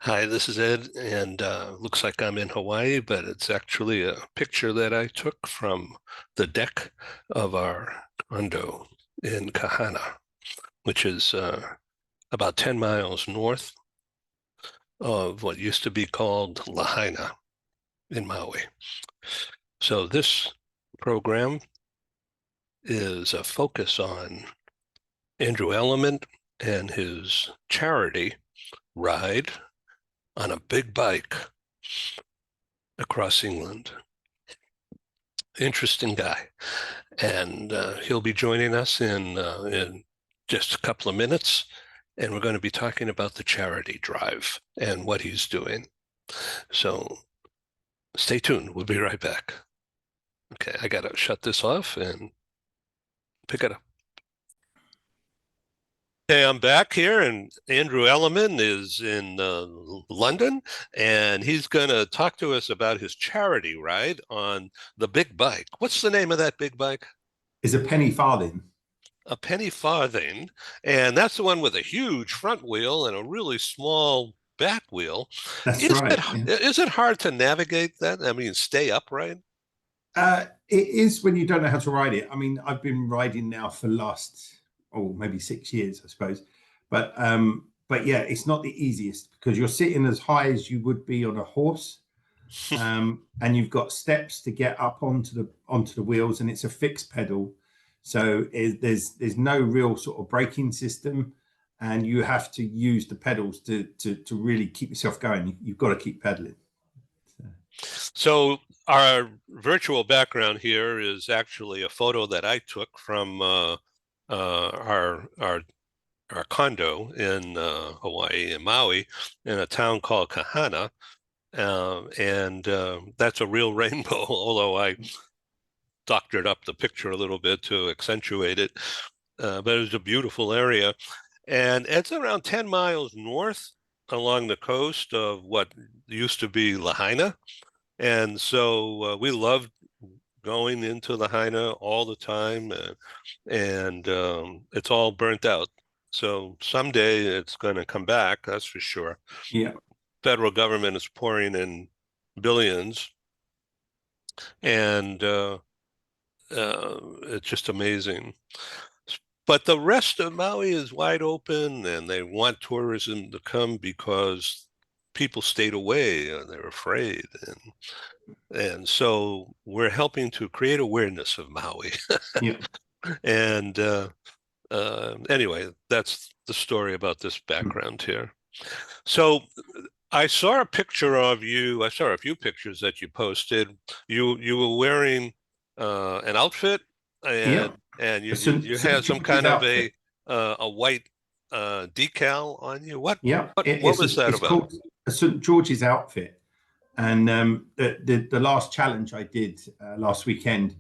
Hi, this is Ed, and looks like I'm in Hawaii, but it's actually a picture that I took from the deck of our condo in Kahana, which is about 10 miles north of what used to be called Lahaina in Maui. So this program is a focus on Andrew Elliman and his charity ride on a big bike across England. Interesting guy. And he'll be joining us in just a couple of minutes. And we're going to be talking about the charity drive and what he's doing. So stay tuned. We'll be right back. Okay, I got to shut this off and pick it up. Hey, I'm back here, and Andrew Elliman is in London, and he's going to talk to us about his charity ride on the big bike. What's the name of that big bike? Is a penny farthing. A penny farthing, and that's the one with a huge front wheel and a really small back wheel. That's Is it right. Yeah. is it hard to navigate that? I mean, stay upright? It is when you don't know how to ride it. I mean, I've been riding now for last, oh, maybe 6 years, I suppose. But yeah, it's not the easiest because you're sitting as high as you would be on a horse, and you've got steps to get up onto the wheels, and it's a fixed pedal, so there's no real sort of braking system, and you have to use the pedals to really keep yourself going. You've got to keep pedaling. So our virtual background here is actually a photo that I took from our condo in Hawaii, in Maui, in a town called Kahana. And that's a real rainbow, although I doctored up the picture a little bit to accentuate it. But it was a beautiful area. And it's around 10 miles north along the coast of what used to be Lahaina. And so we loved going into Lahaina all the time. And it's all burnt out. So someday it's going to come back, that's for sure. Yeah. Federal government is pouring in billions, and it's just amazing. But the rest of Maui is wide open, and they want tourism to come because people stayed away and they're afraid. And so we're helping to create awareness of Maui. Yeah. And anyway, that's the story about this Mm. background here. So I saw a picture of you. I saw a few pictures that you posted. You were wearing an outfit, Yeah. and A you St. had some George's kind of outfit. a white decal on you. What Yeah. what what was that It's about? called a St. George's outfit. And the last challenge I did last weekend,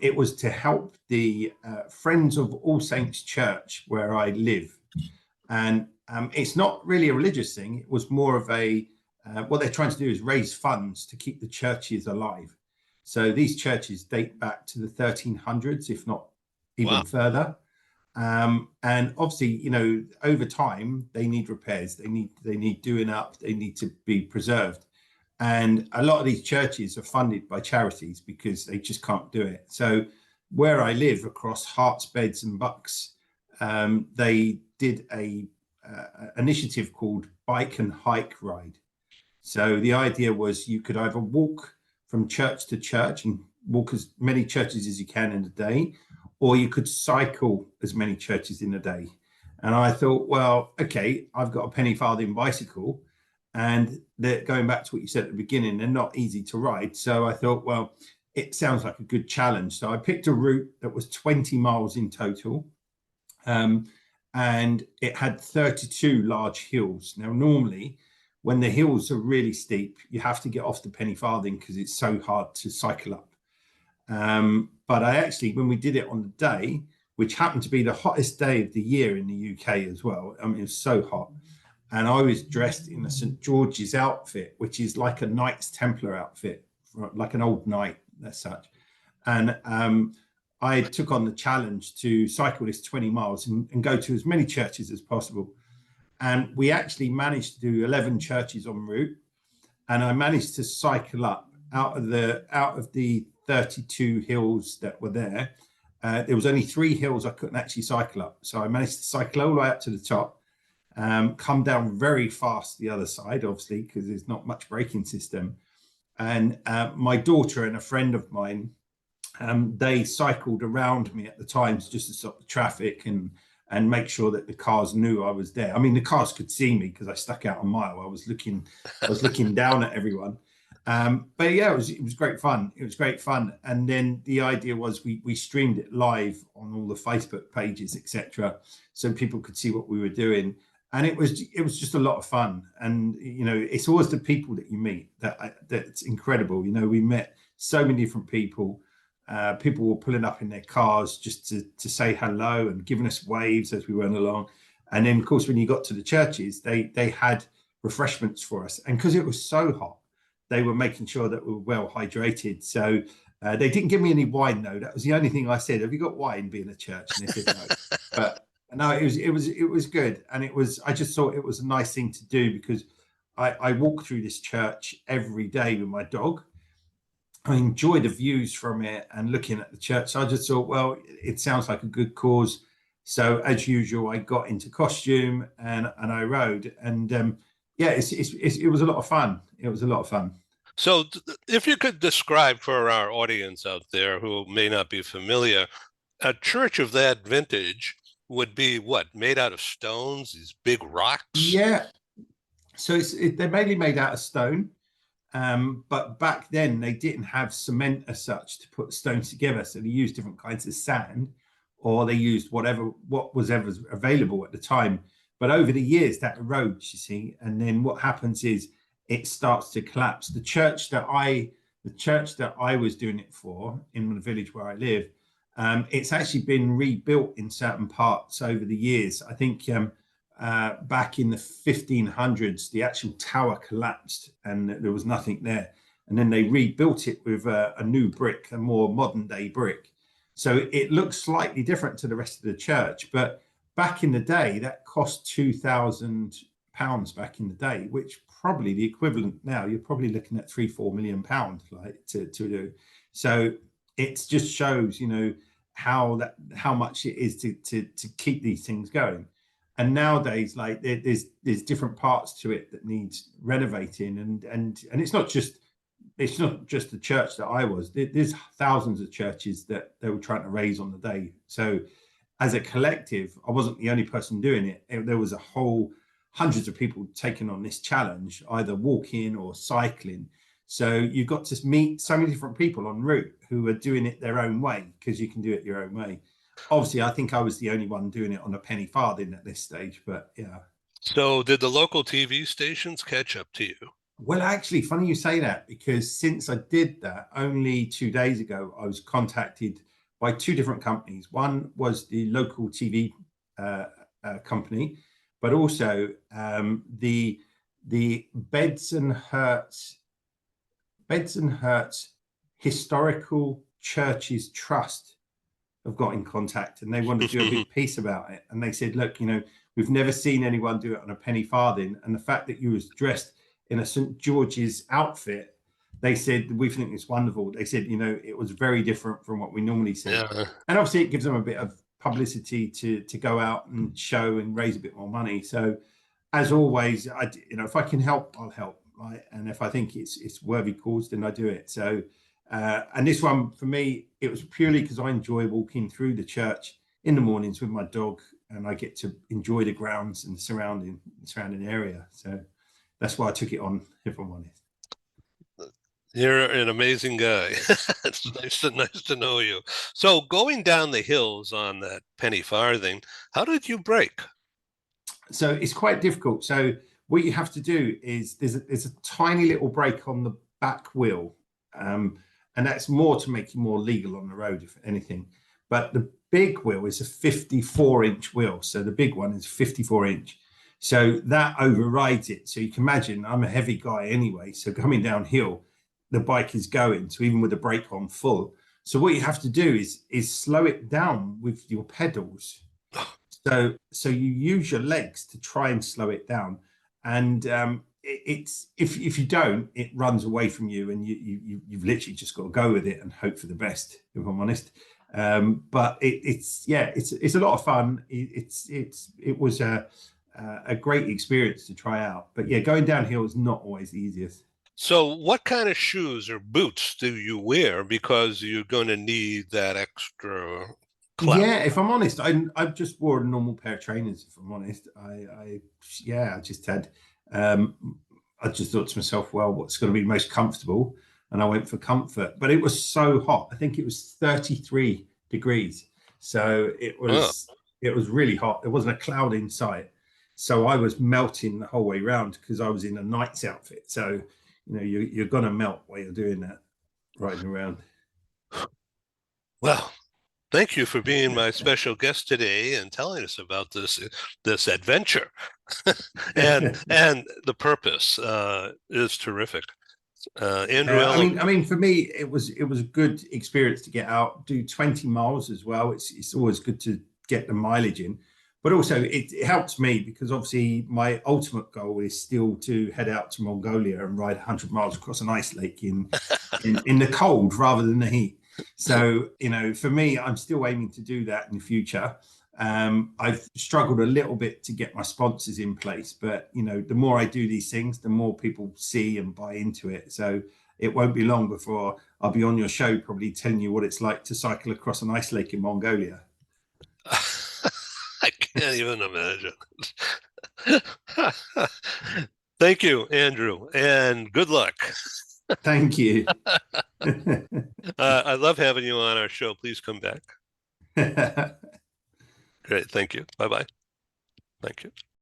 it was to help the Friends of All Saints Church where I live. And it's not really a religious thing. It was more of what they're trying to do is raise funds to keep the churches alive. So these churches date back to the 1300s, if not Wow. even further. And obviously, over time they need repairs. They need doing up. They need to be preserved. And a lot of these churches are funded by charities because they just can't do it. So where I live across Herts, Beds and Bucks, they did a initiative called Bike and Hike Ride. So the idea was you could either walk from church to church and walk as many churches as you can in a day, or you could cycle as many churches in a day. And I thought, well, okay, I've got a penny farthing bicycle, and they're going back to what you said at the beginning, they're not easy to ride. So I thought, well, it sounds like a good challenge. So I picked a route that was 20 miles in total. Um, and it had 32 large hills. Now, normally, when the hills are really steep, you have to get off the penny farthing because it's so hard to cycle up. But I actually, when we did it on the day, which happened to be the hottest day of the year in the UK as well, I mean, it was so hot. And I was dressed in a St. George's outfit, which is like a Knights Templar outfit, like an old knight as such. And I took on the challenge to cycle this 20 miles and go to as many churches as possible. And we actually managed to do 11 churches en route. And I managed to cycle up out of the 32 hills that were there. There was only 3 hills I couldn't actually cycle up. So I managed to cycle all the way up to the top, come down very fast the other side, obviously, because there's not much braking system. And my daughter and a friend of mine, they cycled around me at the times just to stop the traffic and make sure that the cars knew I was there. I mean, the cars could see me because I stuck out a mile. I was looking down at everyone. But yeah, it was great fun. It was great fun. And then the idea was we streamed it live on all the Facebook pages, etc., so people could see what we were doing. And it was just a lot of fun. And it's always the people that you meet that's incredible. We met so many different people. People were pulling up in their cars just to say hello and giving us waves as we went along. And then, of course, when you got to the churches, they had refreshments for us. And because it was so hot, they were making sure that we were well hydrated. So they didn't give me any wine, though. That was the only thing I said. Have you got wine being a church? And they said no. But no, it was good. And I just thought it was a nice thing to do because I walk through this church every day with my dog. I enjoy the views from it and looking at the church. So I just thought, well, it sounds like a good cause. So as usual, I got into costume and I rode. And yeah, it was a lot of fun. It was a lot of fun. So, if you could describe for our audience out there who may not be familiar, a church of that vintage would be what? Made out of stones, these big rocks? Yeah. So they're mainly made out of stone. But back then they didn't have cement as such to put stones together. So they used different kinds of sand, or they used what was ever available at the time. But over the years that erodes, you see, and then what happens is it starts to collapse. The church that I was doing it for in the village where I live, it's actually been rebuilt in certain parts over the years. I think back in the 1500s, the actual tower collapsed and there was nothing there. And then they rebuilt it with a new brick, a more modern day brick. So it looks slightly different to the rest of the church. But back in the day, that cost £2,000 back in the day, which probably the equivalent now, you're probably looking at 3-4 million pounds, like to do. So it just shows, how much it is to keep these things going. And nowadays, like there's different parts to it that needs renovating, and it's not just the church that I was. There's thousands of churches that they were trying to raise on the day. So as a collective, I wasn't the only person doing it. There was a whole hundreds of people taking on this challenge, either walking or cycling. So you got to meet so many different people en route who are doing it their own way, because you can do it your own way. Obviously, I think I was the only one doing it on a penny farthing at this stage, but yeah. So, did the local TV stations catch up to you? Well, actually, funny you say that, because since I did that only 2 days ago, I was contacted by 2 different companies. One was the local TV company, but also the Beds and Herts Historical Churches Trust have got in contact, and they want to do a big piece about it. And they said, look, we've never seen anyone do it on a penny farthing. And the fact that you was dressed in a St. George's outfit, they said, we think it's wonderful. They said, it was very different from what we normally see. Yeah. And obviously it gives them a bit of publicity to go out and show and raise a bit more money. So as always, if I can help, I'll help. Right. And if I think it's worthy cause, then I do it. So and this one, for me, it was purely because I enjoy walking through the church in the mornings with my dog, and I get to enjoy the grounds and the surrounding area. So that's why I took it on, if I'm honest. You're an amazing guy. It's nice to know you. So, going down the hills on that penny farthing, how did you brake? So it's quite difficult. So what you have to do is there's a tiny little brake on the back wheel. And that's more to make you more legal on the road, if anything. But the big wheel is a 54-inch wheel. So the big one is 54-inch. So that overrides it. So you can imagine, I'm a heavy guy anyway. So coming downhill, the bike is going. So even with the brake on full. So what you have to do is slow it down with your pedals. So you use your legs to try and slow it down, and it's if you don't, it runs away from you, and you've literally just got to go with it and hope for the best. If I'm honest, but it's yeah, it's a lot of fun. It was a great experience to try out. But yeah, going downhill is not always the easiest. So, what kind of shoes or boots do you wear? Because you're going to need that extra clout. Yeah, if I'm honest, I just wore a normal pair of trainers. If I'm honest, I yeah, I just had I just thought to myself, well, what's going to be most comfortable? And I went for comfort. But it was so hot. I think it was 33 degrees. So Oh. it was really hot. There wasn't a cloud in sight. So I was melting the whole way around because I was in a knight's outfit. So, you know, you're gonna melt while you're doing that, riding around. Well, thank you for being my special guest today and telling us about this adventure. And the purpose is terrific. Andrew Yeah, Elliman. I mean, for me, it was a good experience to get out, do 20 miles as well. It's always good to get the mileage in, but also it helps me because obviously my ultimate goal is still to head out to Mongolia and ride 100 miles across an ice lake in the cold rather than the heat. So you know, for me, I'm still aiming to do that in the future. I've struggled a little bit to get my sponsors in place, but you know, the more I do these things, the more people see and buy into it. So it won't be long before I'll be on your show, probably telling you what it's like to cycle across an ice lake in Mongolia. I can't even imagine. Thank you, Andrew, and good luck. Thank you. I love having you on our show. Please come back. Great. Thank you. Bye bye. Thank you.